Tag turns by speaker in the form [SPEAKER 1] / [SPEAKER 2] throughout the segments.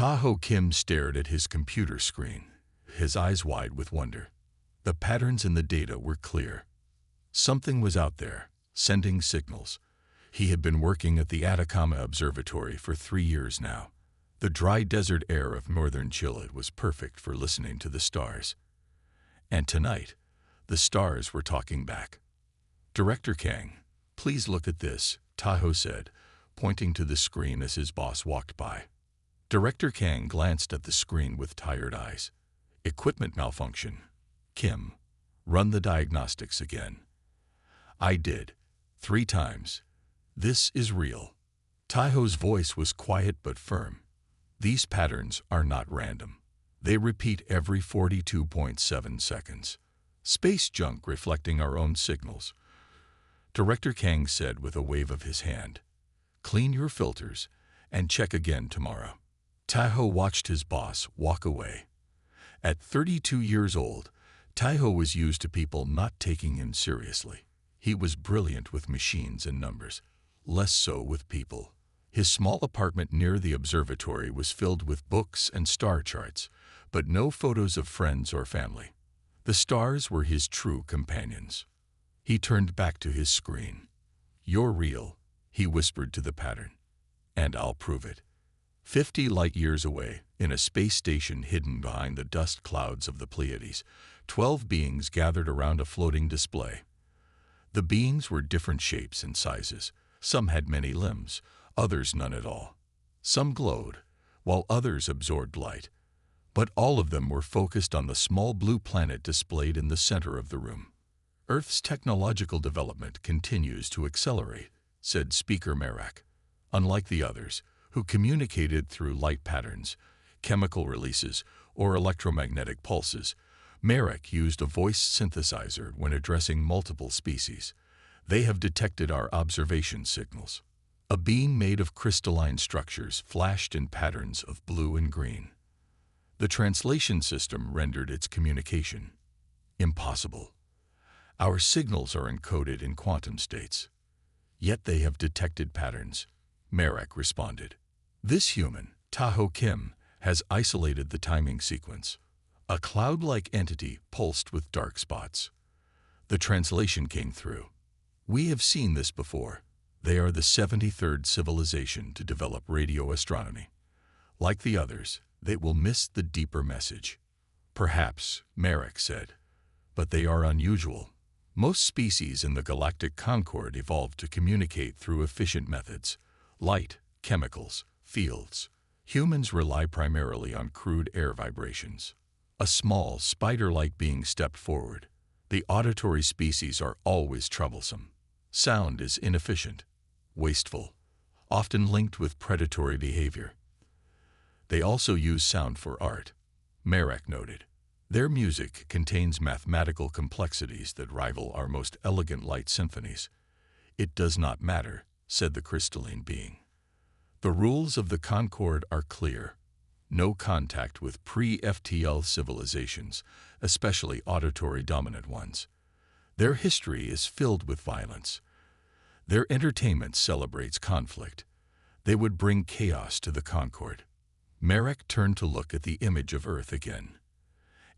[SPEAKER 1] Tahoe Kim stared at his computer screen, his eyes wide with wonder. The patterns in the data were clear. Something was out there, sending signals. He had been working at the Atacama Observatory for 3 years now. The dry desert air of northern Chile was perfect for listening to the stars. And tonight, the stars were talking back. "Director Kang, please look at this," Tahoe said, pointing to the screen as his boss walked by. Director Kang glanced at the screen with tired eyes. "Equipment malfunction. Kim, run the diagnostics again." "I did. 3 times. This is real." Tahoe's voice was quiet but firm. "These patterns are not random. They repeat every 42.7 seconds. Space junk reflecting our own signals." Director Kang said with a wave of his hand, "Clean your filters and check again tomorrow." Tahoe watched his boss walk away. At 32 years old, Tahoe was used to people not taking him seriously. He was brilliant with machines and numbers, less so with people. His small apartment near the observatory was filled with books and star charts, but no photos of friends or family. The stars were his true companions. He turned back to his screen. "You're real," he whispered to the pattern. "And I'll prove it." 50 light-years away, in a space station hidden behind the dust clouds of the Pleiades, 12 beings gathered around a floating display. The beings were different shapes and sizes. Some had many limbs, others none at all. Some glowed, while others absorbed light. But all of them were focused on the small blue planet displayed in the center of the room. "Earth's technological development continues to accelerate," said Speaker Merak. Unlike the others, who communicated through light patterns, chemical releases, or electromagnetic pulses, Merak used a voice synthesizer when addressing multiple species. "They have detected our observation signals." A beam made of crystalline structures flashed in patterns of blue and green. The translation system rendered its communication impossible. "Our signals are encoded in quantum states. Yet they have detected patterns," Merak responded. "This human, Tahoe Kim, has isolated the timing sequence. A cloud-like entity pulsed with dark spots." The translation came through. "We have seen this before. They are the 73rd civilization to develop radio astronomy. Like the others, they will miss the deeper message." "Perhaps," Merak said, "but they are unusual. Most species in the galactic concord evolved to communicate through efficient methods: light, chemicals, fields. Humans rely primarily on crude air vibrations." A small, spider-like being stepped forward. "The auditory species are always troublesome. Sound is inefficient, wasteful, often linked with predatory behavior. They also use sound for art," Merak noted. "Their music contains mathematical complexities that rival our most elegant light symphonies." "It does not matter," said the crystalline being. "The rules of the Concord are clear. No contact with pre-FTL civilizations, especially auditory-dominant ones. Their history is filled with violence. Their entertainment celebrates conflict. They would bring chaos to the Concord." Merak turned to look at the image of Earth again.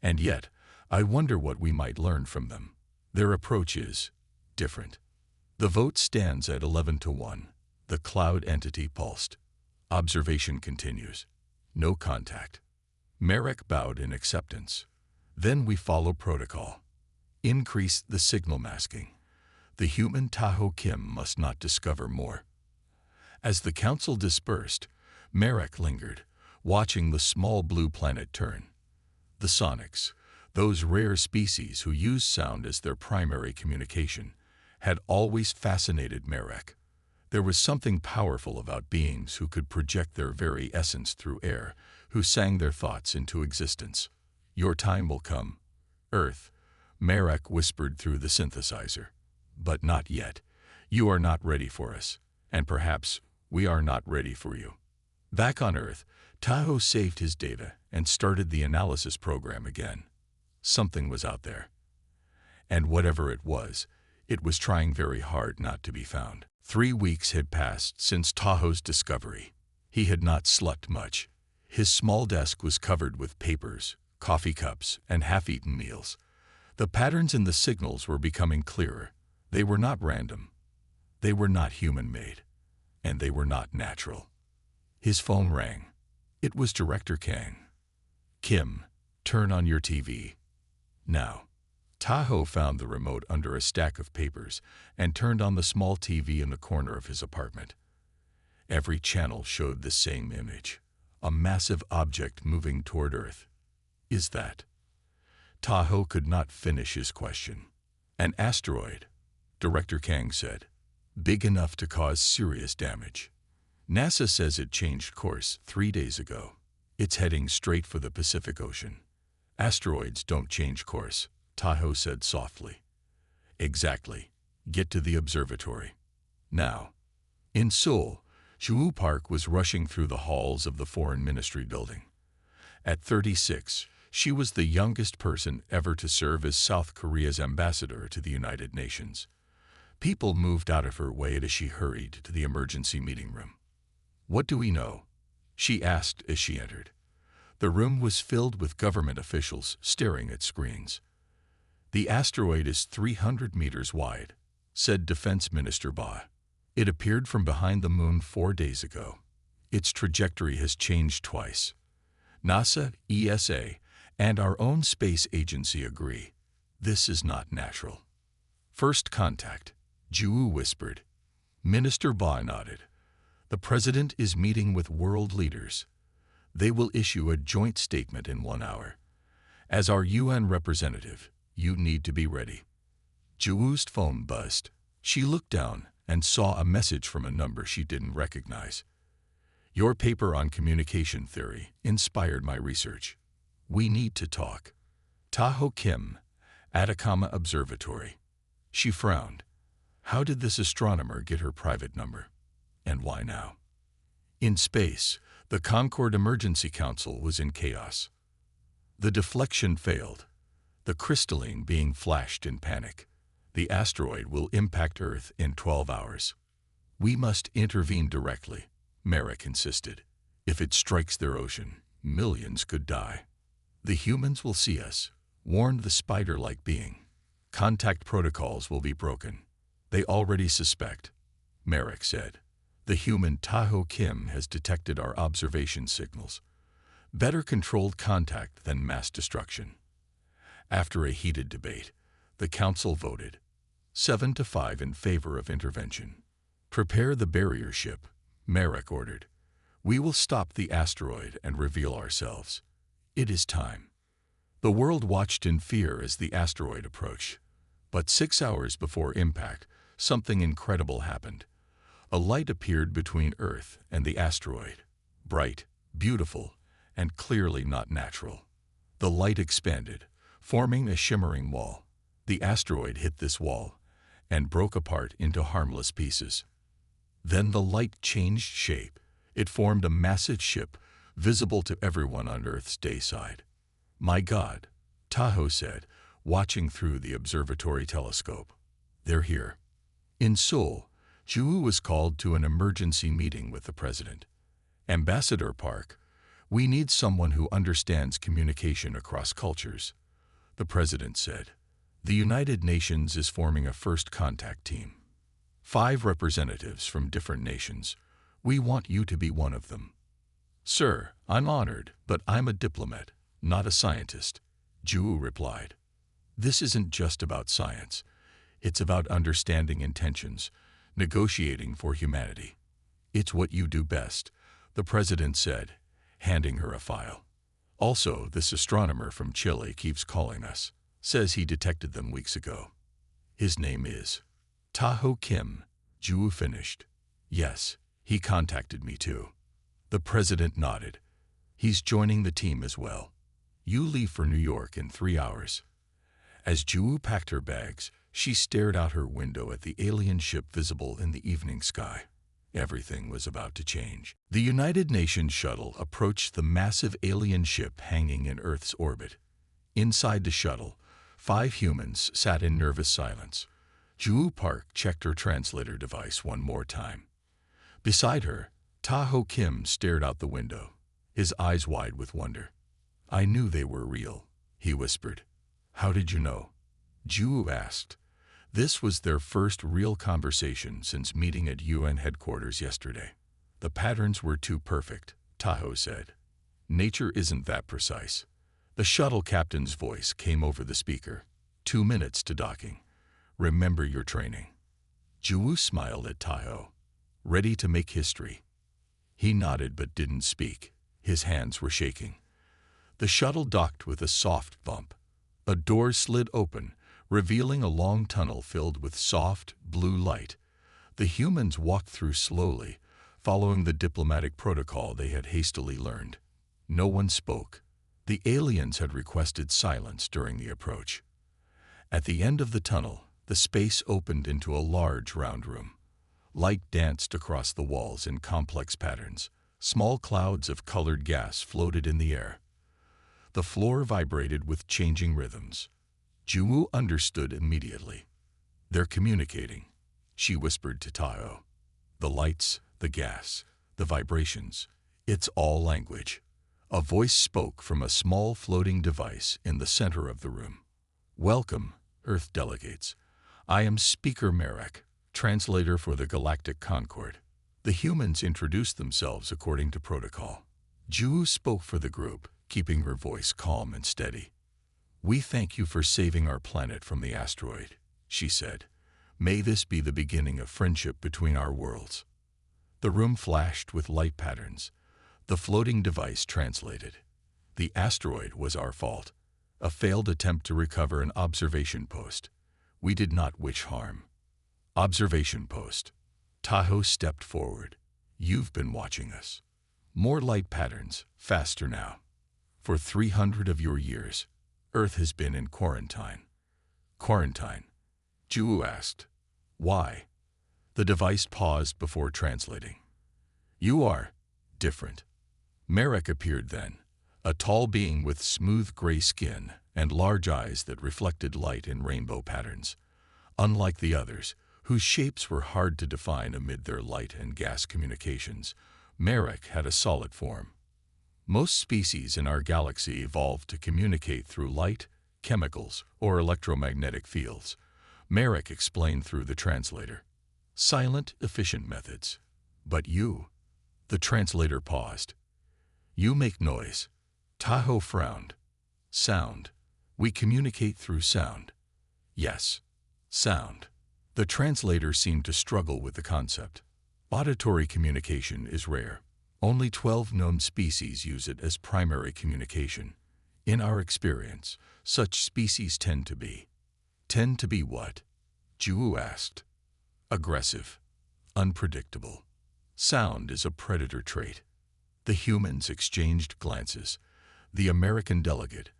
[SPEAKER 1] "And yet, I wonder what we might learn from them. Their approach is different." The vote stands at 11-1. The cloud entity pulsed. "Observation continues. No contact." Merak bowed in acceptance. "Then we follow protocol. Increase the signal masking. The human Tahoe Kim must not discover more." As the council dispersed, Merak lingered, watching the small blue planet turn. The sonics, those rare species who use sound as their primary communication, had always fascinated Merak. There was something powerful about beings who could project their very essence through air, who sang their thoughts into existence. "Your time will come, Earth," Merak whispered through the synthesizer. "But not yet. You are not ready for us, and perhaps we are not ready for you." Back on Earth, Tahoe saved his data and started the analysis program again. Something was out there. And whatever it was trying very hard not to be found. 3 weeks had passed since Tahoe's discovery. He had not slept much. His small desk was covered with papers, coffee cups, and half-eaten meals. The patterns in the signals were becoming clearer. They were not random. They were not human-made. And they were not natural. His phone rang. It was Director Kang. "Kim, turn on your TV. Now." Tahoe found the remote under a stack of papers and turned on the small TV in the corner of his apartment. Every channel showed the same image, a massive object moving toward Earth. "Is that?" Tahoe could not finish his question. "An asteroid," Director Kang said. "Big enough to cause serious damage. NASA says it changed course 3 days ago. It's heading straight for the Pacific Ocean." "Asteroids don't change course," Tahoe said softly. "Exactly. Get to the observatory. Now." In Seoul, Ju Park was rushing through the halls of the Foreign Ministry building. At 36, she was the youngest person ever to serve as South Korea's ambassador to the United Nations. People moved out of her way as she hurried to the emergency meeting room. "What do we know?" she asked as she entered. The room was filled with government officials staring at screens. "The asteroid is 300 meters wide," said Defense Minister Ba. "It appeared from behind the moon 4 days ago. Its trajectory has changed twice. NASA, ESA, and our own space agency agree. This is not natural." "First contact," Ju whispered. Minister Ba nodded. "The President is meeting with world leaders. They will issue a joint statement in 1 hour. As our UN representative, you need to be ready." Ju's phone buzzed. She looked down and saw a message from a number she didn't recognize. "Your paper on communication theory inspired my research. We need to talk." Tahoe Kim, Atacama Observatory. She frowned. How did this astronomer get her private number? And why now? In space, the Concord Emergency Council was in chaos. The deflection failed, the crystalline being flashed in panic. "The asteroid will impact Earth in 12 hours. We must intervene directly," Merrick insisted. "If it strikes their ocean, millions could die." "The humans will see us," warned the spider-like being. "Contact protocols will be broken. They already suspect," Merrick said. "The human Tahoe Kim has detected our observation signals. Better controlled contact than mass destruction." After a heated debate, the council voted 7-5 in favor of intervention. "Prepare the barrier ship," Merrick ordered. "We will stop the asteroid and reveal ourselves. It is time." The world watched in fear as the asteroid approached. But 6 hours before impact, something incredible happened. A light appeared between Earth and the asteroid. Bright, beautiful, and clearly not natural. The light expanded, forming a shimmering wall. The asteroid hit this wall and broke apart into harmless pieces. Then the light changed shape. It formed a massive ship, visible to everyone on Earth's day side. "My God," Tahoe said, watching through the observatory telescope. "They're here." In Seoul, Ju was called to an emergency meeting with the president. "Ambassador Park, we need someone who understands communication across cultures," the president said. "The United Nations is forming a first contact team. 5 representatives from different nations. We want you to be one of them." "Sir, I'm honored, but I'm a diplomat, not a scientist," Ju replied. "This isn't just about science. It's about understanding intentions, negotiating for humanity." "It's what you do best," the president said, handing her a file. "Also, this astronomer from Chile keeps calling us. Says he detected them weeks ago. His name is Tahoe Kim," Ju finished. "Yes, he contacted me too." The president nodded. "He's joining the team as well. You leave for New York in 3 hours." As Ju packed her bags, she stared out her window at the alien ship visible in the evening sky. Everything was about to change. The United Nations shuttle approached the massive alien ship hanging in Earth's orbit. Inside the shuttle, 5 humans sat in nervous silence. Ju Park checked her translator device one more time. Beside her, Tahoe Kim stared out the window. his eyes wide with wonder. "I knew they were real," he whispered. "How did you know?" Ju asked. This was their first real conversation since meeting at UN headquarters yesterday. "The patterns were too perfect," Tahoe said. "Nature isn't that precise." The shuttle captain's voice came over the speaker. 2 minutes to docking. Remember your training." Ju smiled at Tahoe. "Ready to make history?" He nodded but didn't speak. His hands were shaking. The shuttle docked with a soft bump. A door slid open, revealing a long tunnel filled with soft, blue light. The humans walked through slowly, following the diplomatic protocol they had hastily learned. No one spoke. The aliens had requested silence during the approach. At the end of the tunnel, the space opened into a large round room. Light danced across the walls in complex patterns. Small clouds of colored gas floated in the air. The floor vibrated with changing rhythms. Ju understood immediately. "They're communicating," she whispered to Tahoe. "The lights, the gas, the vibrations, it's all language." A voice spoke from a small floating device in the center of the room. "Welcome, Earth delegates. I am Speaker Marek, translator for the Galactic Concord." The humans introduced themselves according to protocol. Ju spoke for the group, keeping her voice calm and steady. "We thank you for saving our planet from the asteroid," she said. "May this be the beginning of friendship between our worlds." The room flashed with light patterns. The floating device translated. "The asteroid was our fault. A failed attempt to recover an observation post. We did not wish harm." "Observation post." Tahoe stepped forward. "You've been watching us." More light patterns, faster now. "For 300 of your years, Earth has been in quarantine." "Quarantine?" Ju asked. "Why?" The device paused before translating. "You are different." Marek appeared then, a tall being with smooth gray skin and large eyes that reflected light in rainbow patterns. Unlike the others, whose shapes were hard to define amid their light and gas communications, Marek had a solid form. Most species in our galaxy evolved to communicate through light, chemicals, or electromagnetic fields. Marek explained through the translator. "Silent, efficient methods. But you..." The translator paused. "You make noise." Tahoe frowned. "Sound. We communicate through sound." "Yes. Sound." The translator seemed to struggle with the concept. "Auditory communication is rare. Only 12 known species use it as primary communication. In our experience, such species tend to be..." "Tend to be what?" Ju asked. "Aggressive. Unpredictable. Sound is a predator trait." The humans exchanged glances. The American delegate,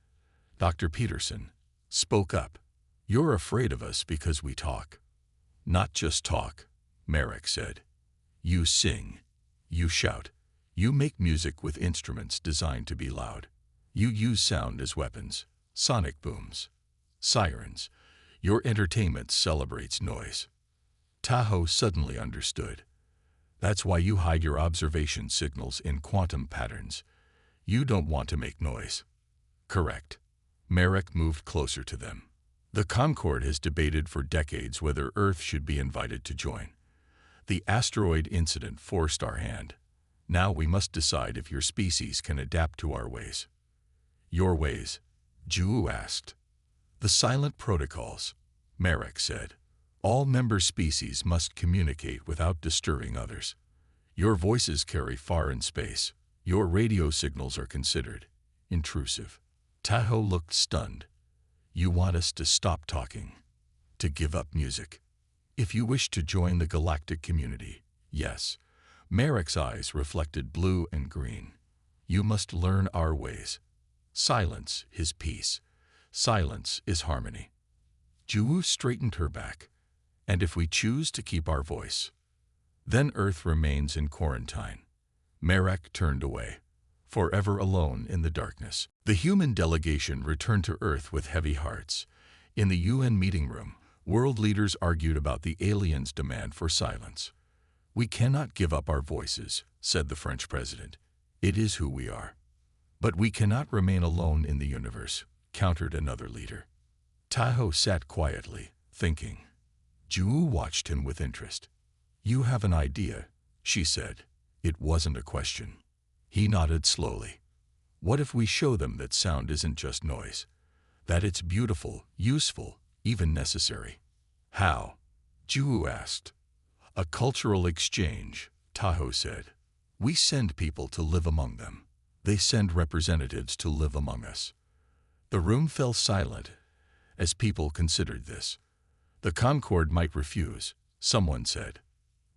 [SPEAKER 1] Dr. Peterson, spoke up. "You're afraid of us because we talk." "Not just talk," Marek said. "You sing. You shout. You make music with instruments designed to be loud. You use sound as weapons, sonic booms, sirens. Your entertainment celebrates noise." Tahoe suddenly understood. "That's why you hide your observation signals in quantum patterns. You don't want to make noise." "Correct." Marek moved closer to them. "The Concord has debated for decades whether Earth should be invited to join. The asteroid incident forced our hand. Now we must decide if your species can adapt to our ways." "Your ways?" Ju asked. "The silent protocols," Marek said. "All member species must communicate without disturbing others. Your voices carry far in space. Your radio signals are considered intrusive." Tahoe looked stunned. "You want us to stop talking? To give up music? If you wish to join the galactic community, yes." Marek's eyes reflected blue and green. "You must learn our ways. Silence is peace. Silence is harmony." Ju straightened her back. "And if we choose to keep our voice, then Earth remains in quarantine." Marek turned away, forever alone in the darkness. The human delegation returned to Earth with heavy hearts. In the UN meeting room, world leaders argued about the aliens' demand for silence. "We cannot give up our voices," said the French president. It is who we are. But we cannot remain alone in the universe, countered another leader. Tahoe sat quietly, thinking. Ju watched him with interest. You have an idea, she said. It wasn't a question. He nodded slowly. What if we show them that sound isn't just noise? That it's beautiful, useful, even necessary? How? Ju asked. A cultural exchange, Tahoe said. We send people to live among them. They send representatives to live among us. The room fell silent as people considered this. The Concord might refuse, someone said.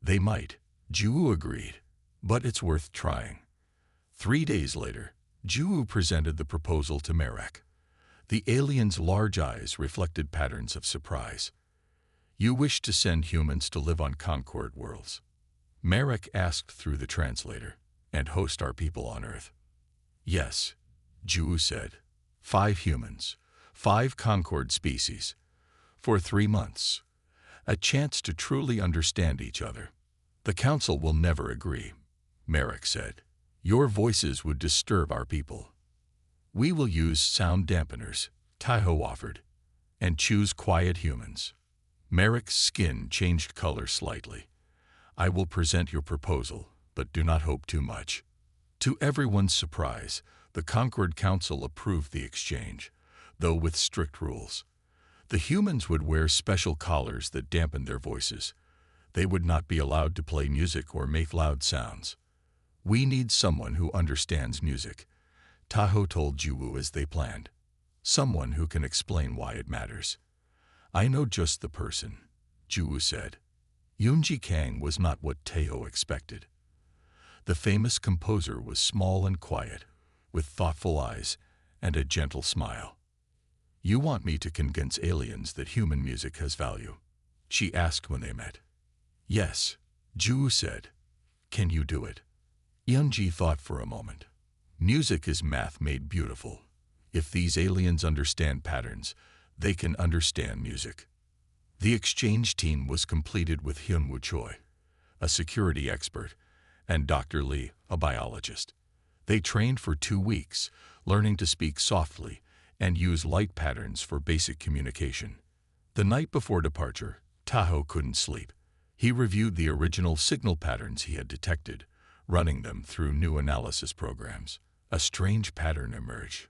[SPEAKER 1] They might, Ju agreed, but it's worth trying. 3 days later, Ju presented the proposal to Merrick. The alien's large eyes reflected patterns of surprise. You wish to send humans to live on Concord worlds? Merrick asked through the translator, and host our people on Earth. Yes, Ju said. 5 humans, 5 Concord species, for 3 months. A chance to truly understand each other. The Council will never agree, Merrick said. Your voices would disturb our people. We will use sound dampeners, Tahoe offered, and choose quiet humans. Merrick's skin changed color slightly. I will present your proposal, but do not hope too much. To everyone's surprise, the Concord Council approved the exchange, though with strict rules. The humans would wear special collars that dampened their voices. They would not be allowed to play music or make loud sounds. We need someone who understands music, Tahoe told Ju as they planned. Someone who can explain why it matters. I know just the person, Ju said. Yunji Kang was not what Tahoe expected. The famous composer was small and quiet, with thoughtful eyes and a gentle smile. You want me to convince aliens that human music has value? She asked when they met. Yes, Ju said. Can you do it? Yunji thought for a moment. Music is math made beautiful. If these aliens understand patterns, they can understand music. The exchange team was completed with Hyunwoo Choi, a security expert, and Dr. Lee, a biologist. They trained for 2 weeks, learning to speak softly and use light patterns for basic communication. The night before departure, Tahoe couldn't sleep. He reviewed the original signal patterns he had detected, running them through new analysis programs. A strange pattern emerged.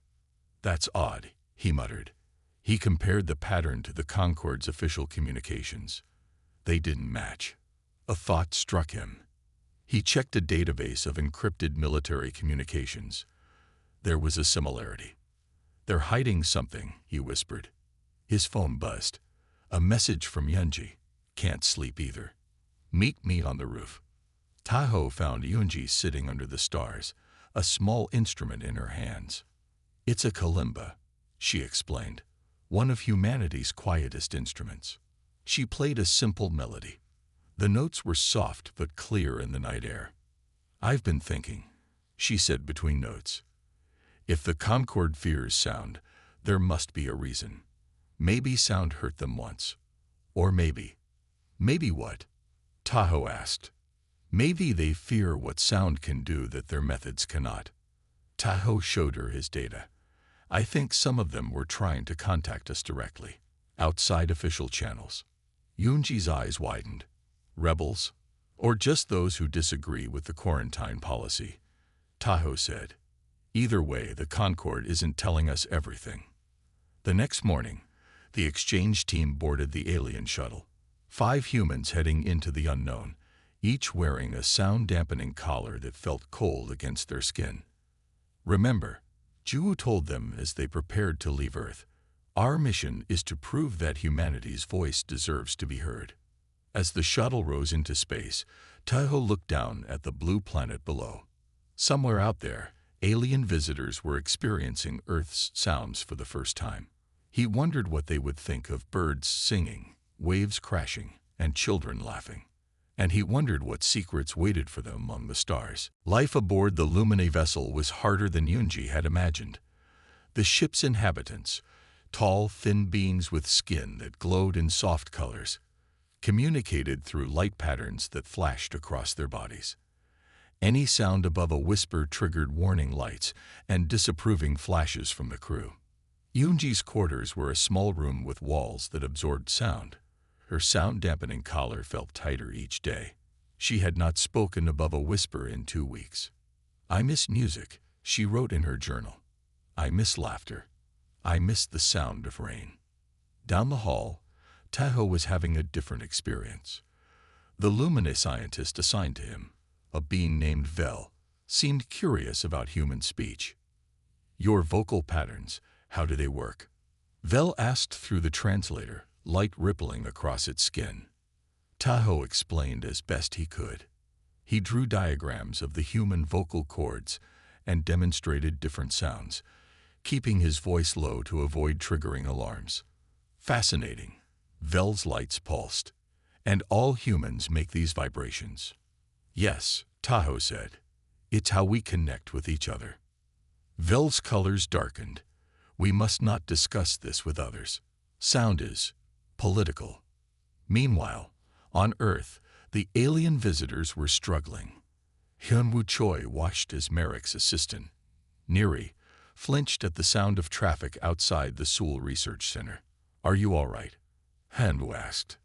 [SPEAKER 1] That's odd, he muttered. He compared the pattern to the Concord's official communications. They didn't match. A thought struck him. He checked a database of encrypted military communications. There was a similarity. They're hiding something, he whispered. His phone buzzed. A message from Yunji. Can't sleep either. Meet me on the roof. Tahoe found Yunji sitting under the stars, a small instrument in her hands. It's a kalimba, she explained, one of humanity's quietest instruments. She played a simple melody. The notes were soft but clear in the night air. I've been thinking, she said between notes. If the Concord fears sound, there must be a reason. Maybe sound hurt them once. Or maybe what? Tahoe asked. Maybe they fear what sound can do that their methods cannot. Tahoe showed her his data. I think some of them were trying to contact us directly, outside official channels. Yunji's eyes widened. Rebels? Or just those who disagree with the quarantine policy? Tahoe said. Either way, the Concord isn't telling us everything. The next morning, the exchange team boarded the alien shuttle. 5 humans heading into the unknown, each wearing a sound-dampening collar that felt cold against their skin. Remember, Ju told them as they prepared to leave Earth, our mission is to prove that humanity's voice deserves to be heard. As the shuttle rose into space, Tahoe looked down at the blue planet below. Somewhere out there, alien visitors were experiencing Earth's sounds for the first time. He wondered what they would think of birds singing, waves crashing, and children laughing. And he wondered what secrets waited for them among the stars. Life aboard the Lumine vessel was harder than Yunji had imagined. The ship's inhabitants, tall, thin beings with skin that glowed in soft colors, communicated through light patterns that flashed across their bodies. Any sound above a whisper triggered warning lights and disapproving flashes from the crew. Yoonji's quarters were a small room with walls that absorbed sound. Her sound-dampening collar felt tighter each day. She had not spoken above a whisper in 2 weeks. "I miss music," she wrote in her journal. "I miss laughter. I miss the sound of rain." Down the hall, Tahoe was having a different experience. The Lumine scientist assigned to him, a being named Vel, seemed curious about human speech. "Your vocal patterns, how do they work?" Vel asked through the translator, light rippling across its skin. Tahoe explained as best he could. He drew diagrams of the human vocal cords and demonstrated different sounds, keeping his voice low to avoid triggering alarms. "Fascinating." Vel's lights pulsed. "And all humans make these vibrations." "Yes," Tahoe said. "It's how we connect with each other." Vel's colors darkened. "We must not discuss this with others. Sound is political." Meanwhile, on Earth, the alien visitors were struggling. Hyunwoo Choi watched as Merrick's assistant, Neri, flinched at the sound of traffic outside the Seoul Research Center. "Are you all right?" Hyunwoo asked.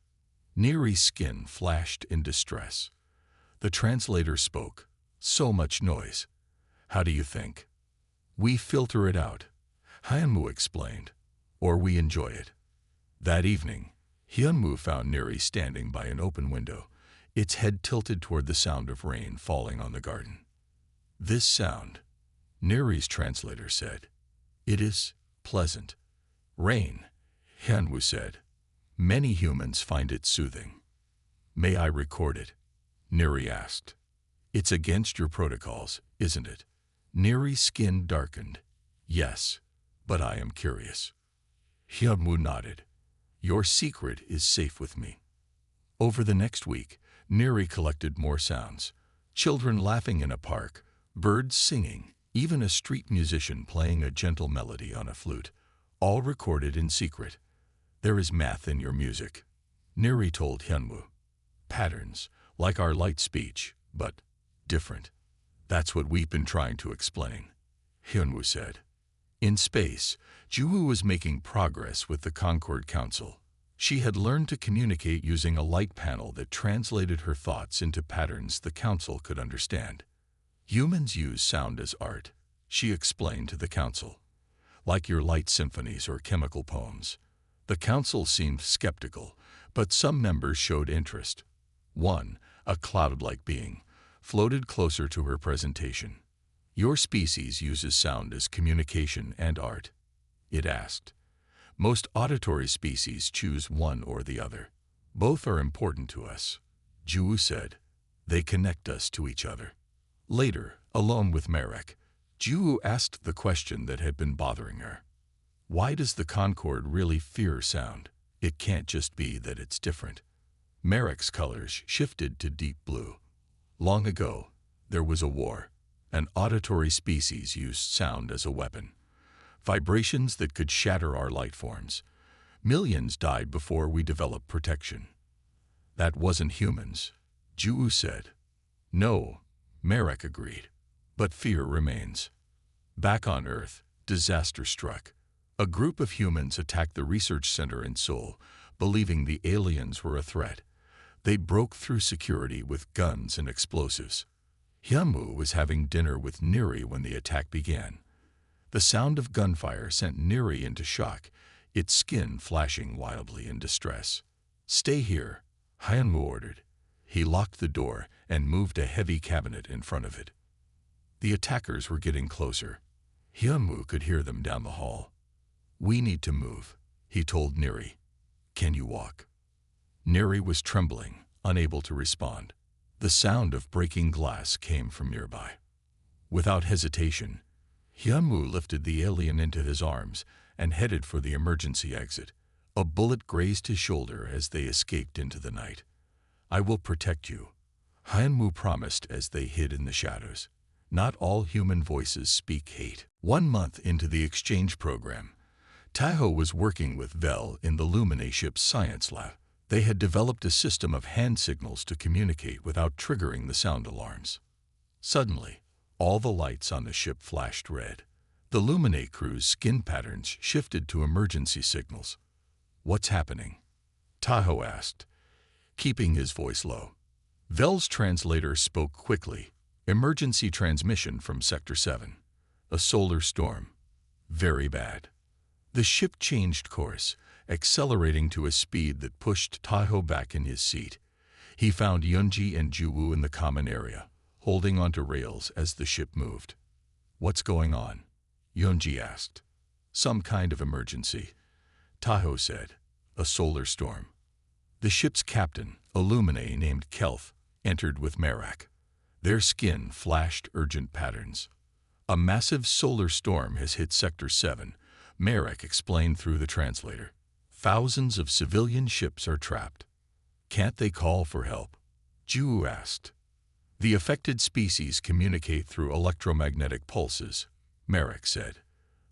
[SPEAKER 1] Neri's skin flashed in distress. The translator spoke. "So much noise. How do you think?" "We filter it out," Hyunwoo explained, "or we enjoy it." That evening, Hyunwoo found Neri standing by an open window, its head tilted toward the sound of rain falling on the garden. "This sound," Neri's translator said. "It is pleasant." "Rain," Hyunwoo said. "Many humans find it soothing." "May I record it?" Neri asked. "It's against your protocols, isn't it?" Neri's skin darkened. "Yes, but I am curious." Hyunwoo nodded. "Your secret is safe with me." Over the next week, Neri collected more sounds. Children laughing in a park, birds singing, even a street musician playing a gentle melody on a flute, all recorded in secret. "There is math in your music," Neri told Hyunwoo. "Patterns, like our light speech, but different." "That's what we've been trying to explain," Hyunwoo said. In space, Juwoo was making progress with the Concord Council. She had learned to communicate using a light panel that translated her thoughts into patterns the Council could understand. "Humans use sound as art," she explained to the Council. "Like your light symphonies or chemical poems." The Council seemed skeptical, but some members showed interest. One, a cloud-like being, floated closer to her presentation. "Your species uses sound as communication and art?" it asked. "Most auditory species choose one or the other. Both are important to us," Juwoo said. "They connect us to each other." Later, alone with Merrick, Juwoo asked the question that had been bothering her. "Why does the Concord really fear sound? It can't just be that it's different." Merrick's colors shifted to deep blue. "Long ago, there was a war. An auditory species used sound as a weapon. Vibrations that could shatter our light forms. Millions died before we developed protection." "That wasn't humans," Juwoo said. "No," Merrick agreed. "But fear remains." Back on Earth, disaster struck. A group of humans attacked the research center in Seoul, believing the aliens were a threat. They broke through security with guns and explosives. Hyunwoo was having dinner with Neri when the attack began. The sound of gunfire sent Neri into shock, its skin flashing wildly in distress. "Stay here," Hyunwoo ordered. He locked the door and moved a heavy cabinet in front of it. The attackers were getting closer. Hyunwoo could hear them down the hall. "We need to move," he told Neri. "Can you walk?" Neri was trembling, unable to respond. The sound of breaking glass came from nearby. Without hesitation, Hyunwoo lifted the alien into his arms and headed for the emergency exit. A bullet grazed his shoulder as they escaped into the night. "I will protect you," Hyunwoo promised as they hid in the shadows. Not all human voices speak hate. 1 month into the exchange program, Tahoe was working with Vel in the Lumine ship's science lab. They had developed a system of hand signals to communicate without triggering the sound alarms. Suddenly, all the lights on the ship flashed red. The Luminae crew's skin patterns shifted to emergency signals. "What's happening?" Tahoe asked, keeping his voice low. Vel's translator spoke quickly. "Emergency transmission from Sector 7. A solar storm. Very bad." The ship changed course, accelerating to a speed that pushed Tahoe back in his seat. He found Yunji and Juwu in the common area, holding onto rails as the ship moved. "What's going on?" Yunji asked. "Some kind of emergency," Tahoe said. "A solar storm." The ship's captain, a Luminae named Kelth, entered with Merak. Their skin flashed urgent patterns. "A massive solar storm has hit Sector 7, Merak explained through the translator. "Thousands of civilian ships are trapped." "Can't they call for help?" Juwu asked. "The affected species communicate through electromagnetic pulses," Merak said.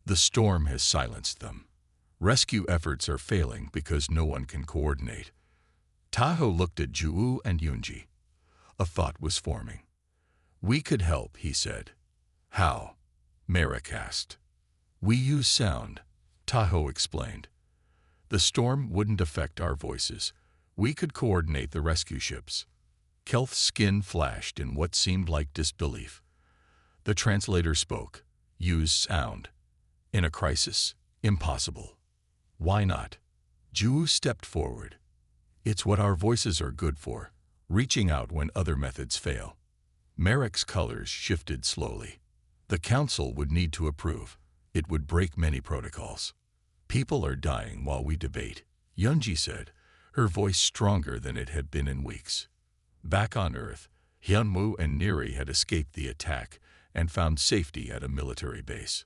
[SPEAKER 1] "The storm has silenced them. Rescue efforts are failing because no one can coordinate." Tahoe looked at Juwu and Yunji. A thought was forming. "We could help," he said. "How?" Merak asked. "We use sound," Tahoe explained. "The storm wouldn't affect our voices. We could coordinate the rescue ships." Kelth's skin flashed in what seemed like disbelief. The translator spoke. "Use sound. In a crisis? Impossible." "Why not?" Juwu stepped forward. "It's what our voices are good for, reaching out when other methods fail." Merak's colors shifted slowly. "The council would need to approve. It would break many protocols." "People are dying while we debate," Yunji said, her voice stronger than it had been in weeks. Back on Earth, Hyunwoo and Neri had escaped the attack and found safety at a military base.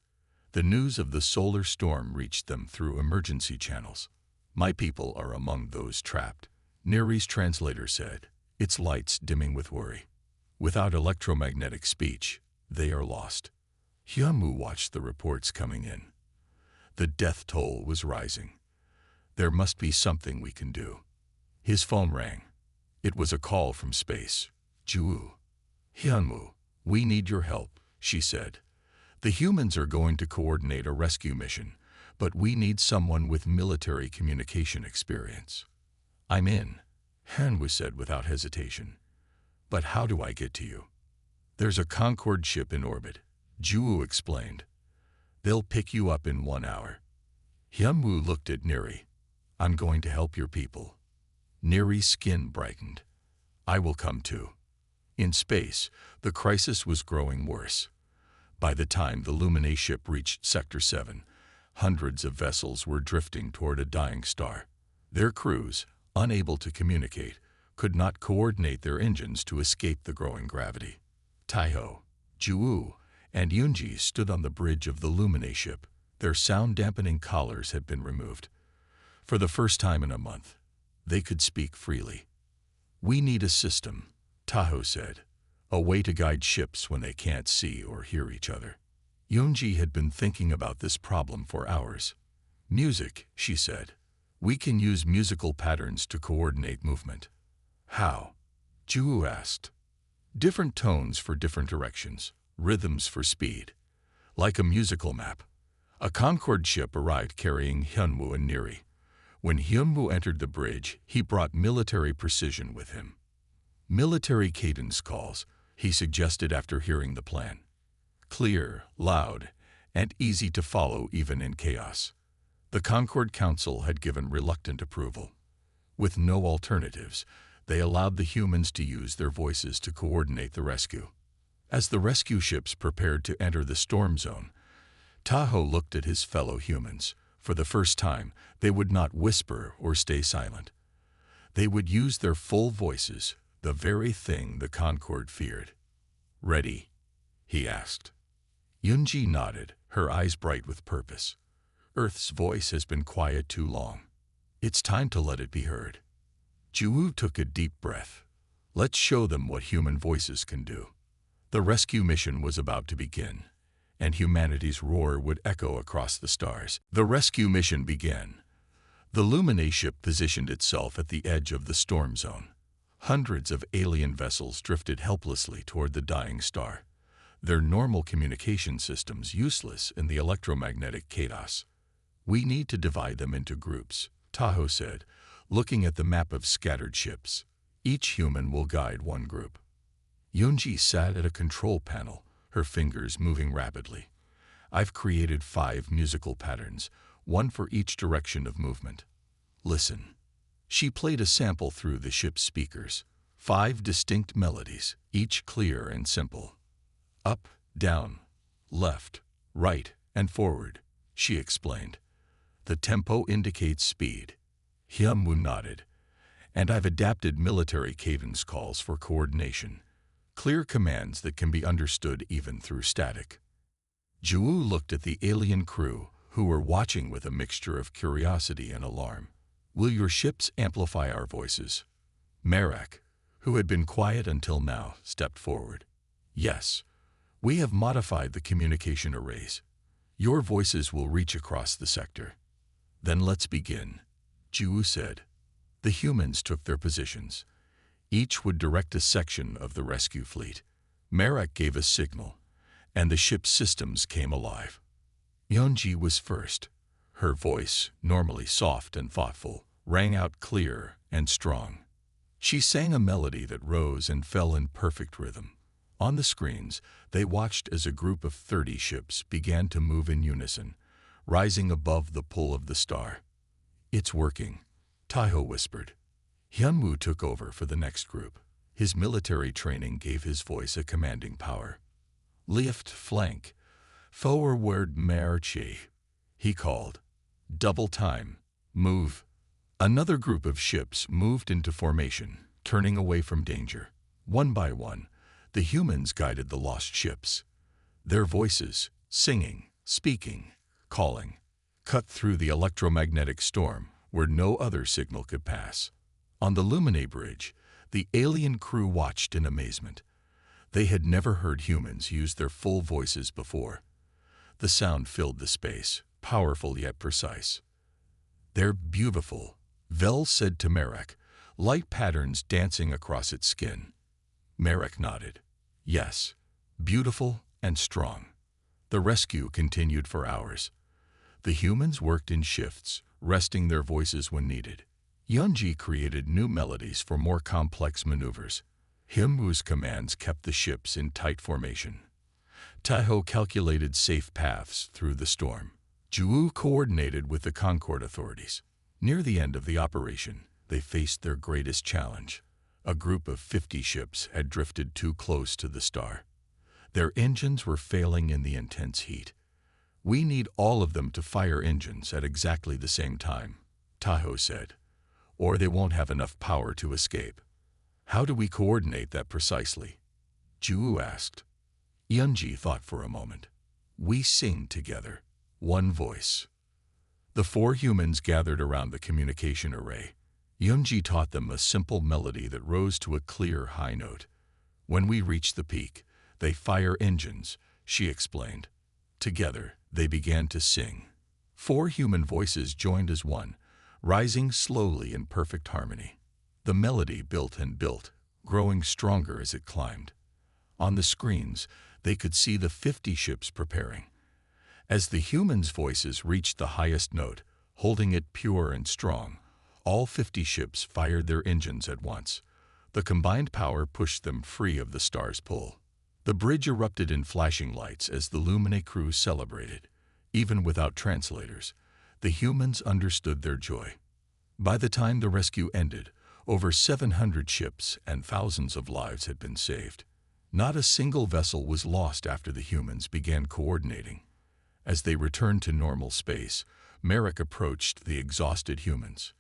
[SPEAKER 1] The news of the solar storm reached them through emergency channels. "My people are among those trapped," Neri's translator said, its lights dimming with worry. "Without electromagnetic speech, they are lost." Hyunwoo watched the reports coming in. The death toll was rising. "There must be something we can do." His phone rang. It was a call from space. "Juwu." "Hyunwoo, we need your help," she said. "The humans are going to coordinate a rescue mission, but we need someone with military communication experience." "I'm in," Hyunwoo said without hesitation. "But how do I get to you?" "There's a Concorde ship in orbit," Juwu explained. "They'll pick you up in 1 hour." Hyunwoo looked at Neri. "I'm going to help your people." Neri's skin brightened. "I will come too." In space, the crisis was growing worse. By the time the Luminae ship reached Sector 7, hundreds of vessels were drifting toward a dying star. Their crews, unable to communicate, could not coordinate their engines to escape the growing gravity. Tahoe, Juwu, and Yunji stood on the bridge of the Luminae ship. Their sound-dampening collars had been removed. For the first time in a month, they could speak freely. "We need a system," Tahoe said. "A way to guide ships when they can't see or hear each other." Yunji had been thinking about this problem for hours. "Music," she said. "We can use musical patterns to coordinate movement." "How?" Juwu asked. "Different tones for different directions, rhythms for speed. Like a musical map." A Concorde ship arrived carrying Hyunwoo and Neri. When Hyunwoo entered the bridge, he brought military precision with him. "Military cadence calls," he suggested after hearing the plan. "Clear, loud, and easy to follow even in chaos." The Concorde Council had given reluctant approval. With no alternatives, they allowed the humans to use their voices to coordinate the rescue. As the rescue ships prepared to enter the storm zone, Tahoe looked at his fellow humans. For the first time, they would not whisper or stay silent. They would use their full voices, the very thing the Concorde feared. "Ready?" he asked. Yunji nodded, her eyes bright with purpose. "Earth's voice has been quiet too long. It's time to let it be heard." Juwu took a deep breath. "Let's show them what human voices can do." The rescue mission was about to begin, and humanity's roar would echo across the stars. The rescue mission began. The Luminae ship positioned itself at the edge of the storm zone. Hundreds of alien vessels drifted helplessly toward the dying star, their normal communication systems useless in the electromagnetic chaos. "We need to divide them into groups," Tahoe said, looking at the map of scattered ships. "Each human will guide one group." Yunji sat at a control panel, her fingers moving rapidly. "I've created 5 musical patterns, one for each direction of movement. Listen." She played a sample through the ship's speakers. 5 distinct melodies, each clear and simple. "Up, down, left, right, and forward," she explained. "The tempo indicates speed." Hyunwoo nodded. "And I've adapted military cadence calls for coordination. Clear commands that can be understood even through static." Juwoo looked at the alien crew, who were watching with a mixture of curiosity and alarm. "Will your ships amplify our voices?" Merak, who had been quiet until now, stepped forward. "Yes. We have modified the communication arrays. Your voices will reach across the sector." "Then let's begin," Juwoo said. The humans took their positions. Each would direct a section of the rescue fleet. Merak gave a signal, and the ship's systems came alive. Yeonji was first. Her voice, normally soft and thoughtful, rang out clear and strong. She sang a melody that rose and fell in perfect rhythm. On the screens, they watched as a group of 30 ships began to move in unison, rising above the pull of the star. "It's working," Tahoe whispered. Hyunwoo took over for the next group. His military training gave his voice a commanding power. "Lift, flank, forward march," he called. "Double time, move." Another group of ships moved into formation, turning away from danger. One by one, the humans guided the lost ships. Their voices, singing, speaking, calling, cut through the electromagnetic storm where no other signal could pass. On the Lumine Bridge, the alien crew watched in amazement. They had never heard humans use their full voices before. The sound filled the space, powerful yet precise. "They're beautiful," Vel said to Merak, light patterns dancing across its skin. Merak nodded. "Yes, beautiful and strong." The rescue continued for hours. The humans worked in shifts, resting their voices when needed. Yeonji created new melodies for more complex maneuvers. Hyunwoo's commands kept the ships in tight formation. Tahoe calculated safe paths through the storm. Juwoo coordinated with the Concord authorities. Near the end of the operation, they faced their greatest challenge. A group of 50 ships had drifted too close to the star. Their engines were failing in the intense heat. "We need all of them to fire engines at exactly the same time," Tahoe said, "or they won't have enough power to escape." "How do we coordinate that precisely?" Juwoo asked. Yeonji thought for a moment. "We sing together, one voice." The 4 humans gathered around the communication array. Yeonji taught them a simple melody that rose to a clear high note. "When we reach the peak, they fire engines," she explained. Together, they began to sing. 4 human voices joined as one, rising slowly in perfect harmony. The melody built and built, growing stronger as it climbed. On the screens, they could see the 50 ships preparing. As the humans' voices reached the highest note, holding it pure and strong, all 50 ships fired their engines at once. The combined power pushed them free of the star's pull. The bridge erupted in flashing lights as the Lumine crew celebrated. Even without translators, the humans understood their joy. By the time the rescue ended, over 700 ships and thousands of lives had been saved. Not a single vessel was lost after the humans began coordinating. As they returned to normal space, Merak approached the exhausted humans.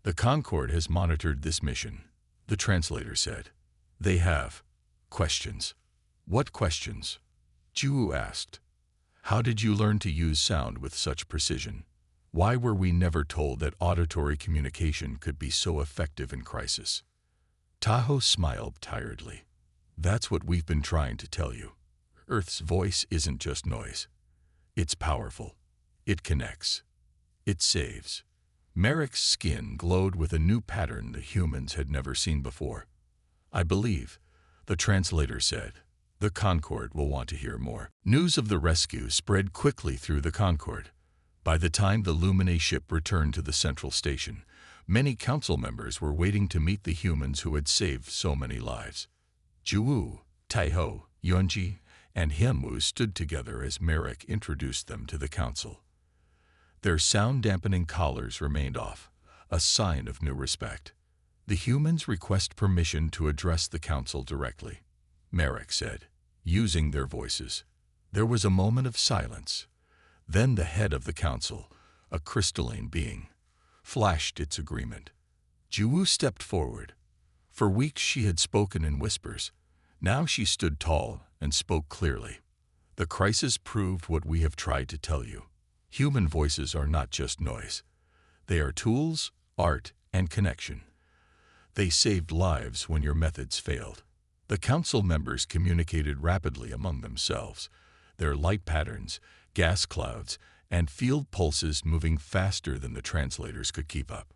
[SPEAKER 1] "The Concord has monitored this mission," the translator said. "They have questions." "What questions?" Juwoo asked. "How did you learn to use sound with such precision? Why were we never told that auditory communication could be so effective in crisis?" Tahoe smiled tiredly. "That's what we've been trying to tell you. Earth's voice isn't just noise. It's powerful. It connects. It saves. Merrick's skin glowed with a new pattern the humans had never seen before. "I believe," the translator said, "the Concorde will want to hear more." News of the rescue spread quickly through the Concorde. By the time the Lumine ship returned to the central station, many council members were waiting to meet the humans who had saved so many lives. Juwu, Taiho, Yunji, and Hyunwoo stood together as Merrick introduced them to the council. Their sound-dampening collars remained off, a sign of new respect. "The humans request permission to address the council directly," Merrick said, using their voices. There was a moment of silence. Then the head of the council, a crystalline being, flashed its agreement. Juwu stepped forward. For weeks she had spoken in whispers. Now she stood tall and spoke clearly. "The crisis proved what we have tried to tell you. Human voices are not just noise. They are tools, art, and connection. They saved lives when your methods failed." The council members communicated rapidly among themselves, their light patterns, gas clouds, and field pulses moving faster than the translators could keep up.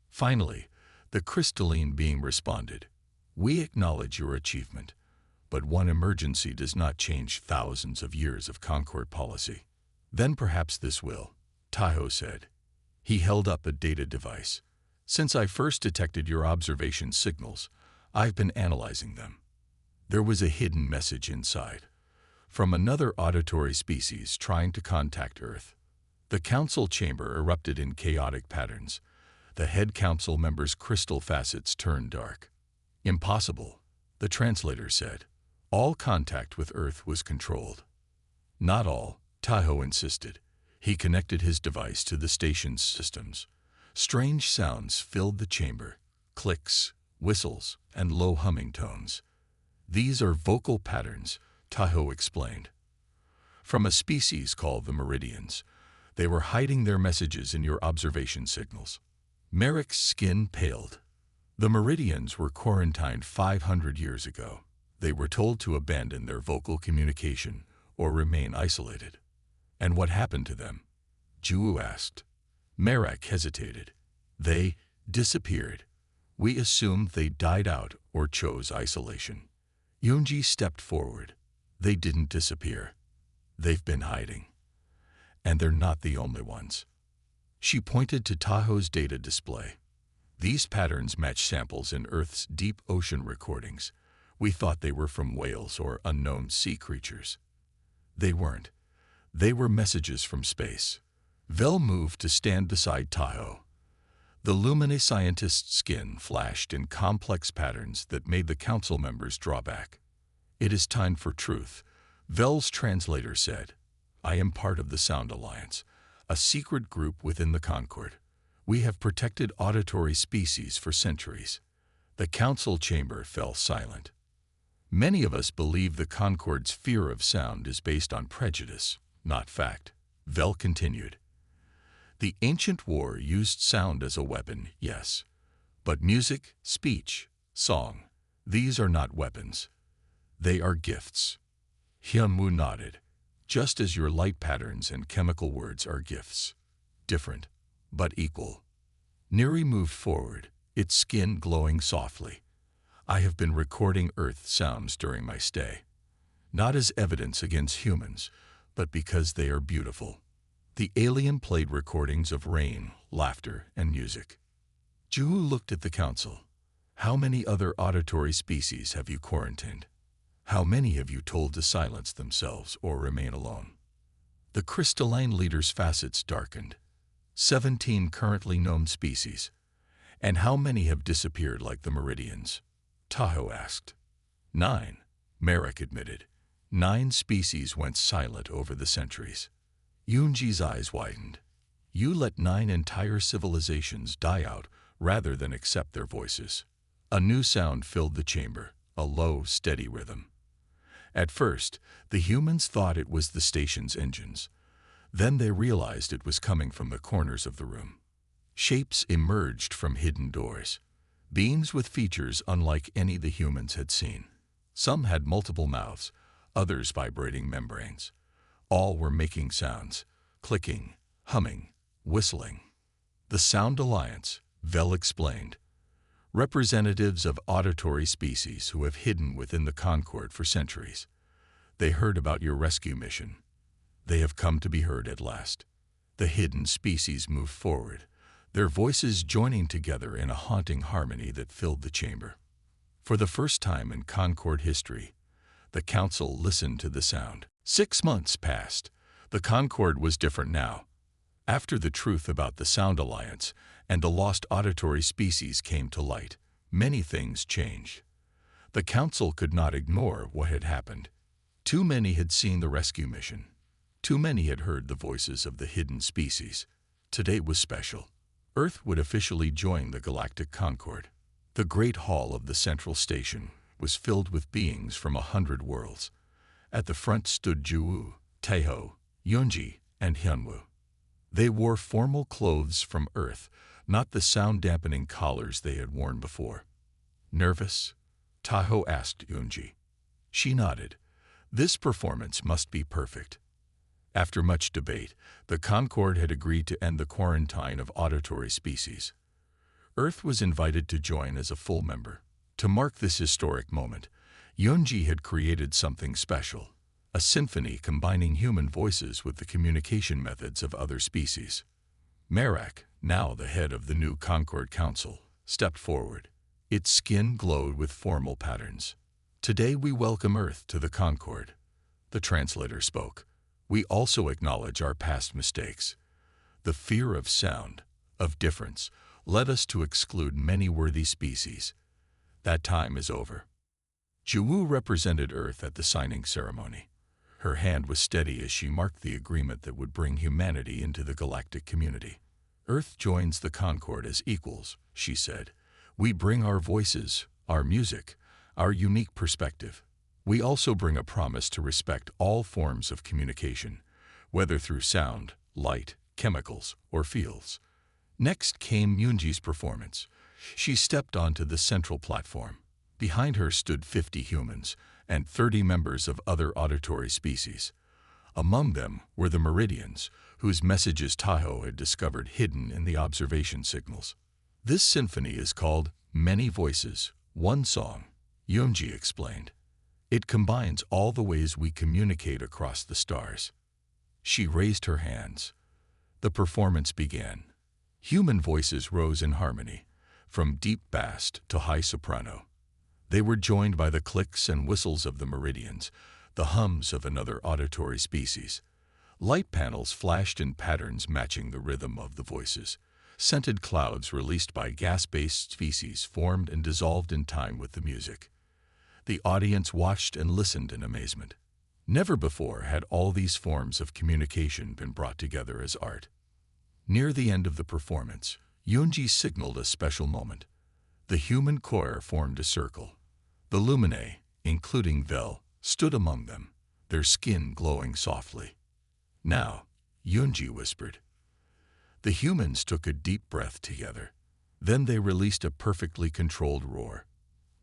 [SPEAKER 1] Finally, the crystalline being responded, "We acknowledge your achievement, but one emergency does not change thousands of years of Concorde policy." "Then perhaps this will," Taiho said. He held up a data device. "Since I first detected your observation signals, I've been analyzing them." There was a hidden message inside, from another auditory species trying to contact Earth. The council chamber erupted in chaotic patterns. The head council member's crystal facets turned dark. "Impossible," the translator said. "All contact with Earth was controlled." "Not all," Taiho insisted. He connected his device to the station's systems. Strange sounds filled the chamber, clicks, whistles, and low humming tones. "These are vocal patterns," Taiho explained. "From a species called the Meridians. They were hiding their messages in your observation signals." Merrick's skin paled. The Meridians were quarantined 500 years ago. They were told to abandon their vocal communication or remain isolated. "And what happened to them?" Juwu asked. Merrick hesitated. "They disappeared. We assumed they died out or chose isolation." Yunji stepped forward. "They didn't disappear. They've been hiding. And they're not the only ones." She pointed to Taiho's data display. "These patterns match samples in Earth's deep ocean recordings. We thought they were from whales or unknown sea creatures. They weren't. They were messages from space." Vel moved to stand beside Taiho. The Lumine scientist's skin flashed in complex patterns that made the council members draw back. "It is time for truth," Vel's translator said. "I am part of the Sound Alliance, a secret group within the Concorde. We have protected auditory species for centuries." The council chamber fell silent. "Many of us believe the Concorde's fear of sound is based on prejudice, not fact," Vel continued. "The ancient war used sound as a weapon, yes. But music, speech, song, these are not weapons. They are gifts." Hyunwoo nodded. "Just as your light patterns and chemical words are gifts. Different, but equal." Neri moved forward, its skin glowing softly. "I have been recording Earth sounds during my stay. Not as evidence against humans, but because they are beautiful." The alien played recordings of rain, laughter, and music. Juwu looked at the council. "How many other auditory species have you quarantined? How many have you told to silence themselves or remain alone?" The crystalline leader's facets darkened. 17 currently known species. "And how many have disappeared like the Meridians?" Taiho asked. 9, Merrick admitted. 9 species went silent over the centuries. Yunji's eyes widened. "You let 9 entire civilizations die out rather than accept their voices." A new sound filled the chamber, a low, steady rhythm. At first, the humans thought it was the station's engines. Then they realized it was coming from the corners of the room. Shapes emerged from hidden doors. Beings with features unlike any the humans had seen. Some had multiple mouths, others vibrating membranes. All were making sounds, clicking, humming, whistling. The Sound Alliance, Vel explained. Representatives of auditory species who have hidden within the Concord for centuries. They heard about your rescue mission. They have come to be heard at last. The hidden species moved forward, their voices joining together in a haunting harmony that filled the chamber. For the first time in Concord history, the council listened to the sound. 6 months passed. The Concord was different now. After the truth about the Sound Alliance and the lost auditory species came to light, many things changed. The council could not ignore what had happened. Too many had seen the rescue mission. Too many had heard the voices of the hidden species. Today was special. Earth would officially join the Galactic Concord. The great hall of the central station was filled with beings from 100 worlds. At the front stood Juwu, Taeho, Yunji, and Hyunwoo. They wore formal clothes from Earth, not the sound-dampening collars they had worn before. Nervous? Taeho asked Yunji. She nodded. This performance must be perfect. After much debate, the Concord had agreed to end the quarantine of auditory species. Earth was invited to join as a full member. To mark this historic moment, Yunji had created something special, a symphony combining human voices with the communication methods of other species. Merak, now the head of the new Concord Council, stepped forward. Its skin glowed with formal patterns. Today we welcome Earth to the Concord. The translator spoke. We also acknowledge our past mistakes. The fear of sound, of difference, led us to exclude many worthy species. That time is over. Juwu represented Earth at the signing ceremony. Her hand was steady as she marked the agreement that would bring humanity into the galactic community. Earth joins the Concord as equals, she said. We bring our voices, our music, our unique perspective. We also bring a promise to respect all forms of communication, whether through sound, light, chemicals, or fields. Next came Yunji's performance. She stepped onto the central platform. Behind her stood 50 humans and 30 members of other auditory species. Among them were the Meridians, whose messages Taeho had discovered hidden in the observation signals. This symphony is called Many Voices, One Song, Yunji explained. It combines all the ways we communicate across the stars. She raised her hands. The performance began. Human voices rose in harmony, from deep bass to high soprano. They were joined by the clicks and whistles of the Meridians, the hums of another auditory species. Light panels flashed in patterns matching the rhythm of the voices. Scented clouds released by gas-based species formed and dissolved in time with the music. The audience watched and listened in amazement. Never before had all these forms of communication been brought together as art. Near the end of the performance, Yunji signaled a special moment. The human choir formed a circle. The Luminae, including Vel, stood among them, their skin glowing softly. Now, Yunji whispered. The humans took a deep breath together. Then they released a perfectly controlled roar.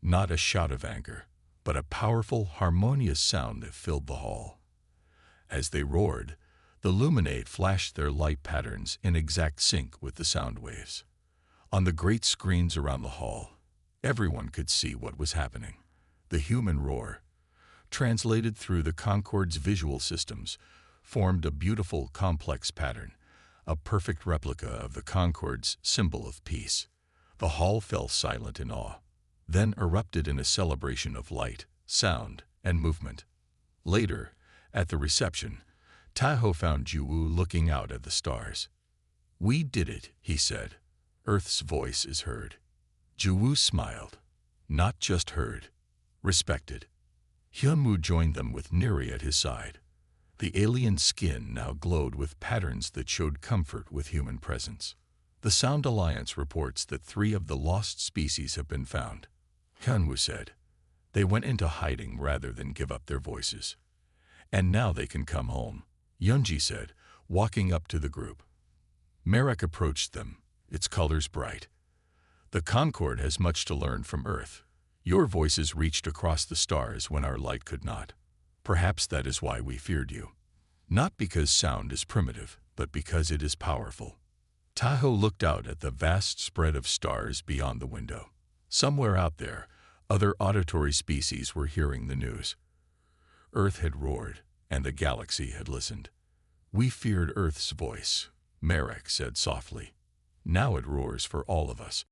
[SPEAKER 1] Not a shout of anger, but a powerful, harmonious sound that filled the hall. As they roared, the Luminae flashed their light patterns in exact sync with the sound waves. On the great screens around the hall, everyone could see what was happening. The human roar, translated through the Concord's visual systems, formed a beautiful, complex pattern, a perfect replica of the Concord's symbol of peace. The hall fell silent in awe, then erupted in a celebration of light, sound, and movement. Later, at the reception, Taeho found Juwu looking out at the stars. We did it, he said. Earth's voice is heard. Juwu smiled. Not just heard, respected. Hyunwoo joined them with Neri at his side. The alien skin now glowed with patterns that showed comfort with human presence. The Sound Alliance reports that 3 of the lost species have been found. Hyunwoo said. They went into hiding rather than give up their voices. And now they can come home, Yunji said, walking up to the group. Merak approached them, its colors bright. The Concord has much to learn from Earth. Your voices reached across the stars when our light could not. Perhaps that is why we feared you. Not because sound is primitive, but because it is powerful. Tahoe looked out at the vast spread of stars beyond the window. Somewhere out there, other auditory species were hearing the news. Earth had roared, and the galaxy had listened. We feared Earth's voice, Marek said softly. Now it roars for all of us.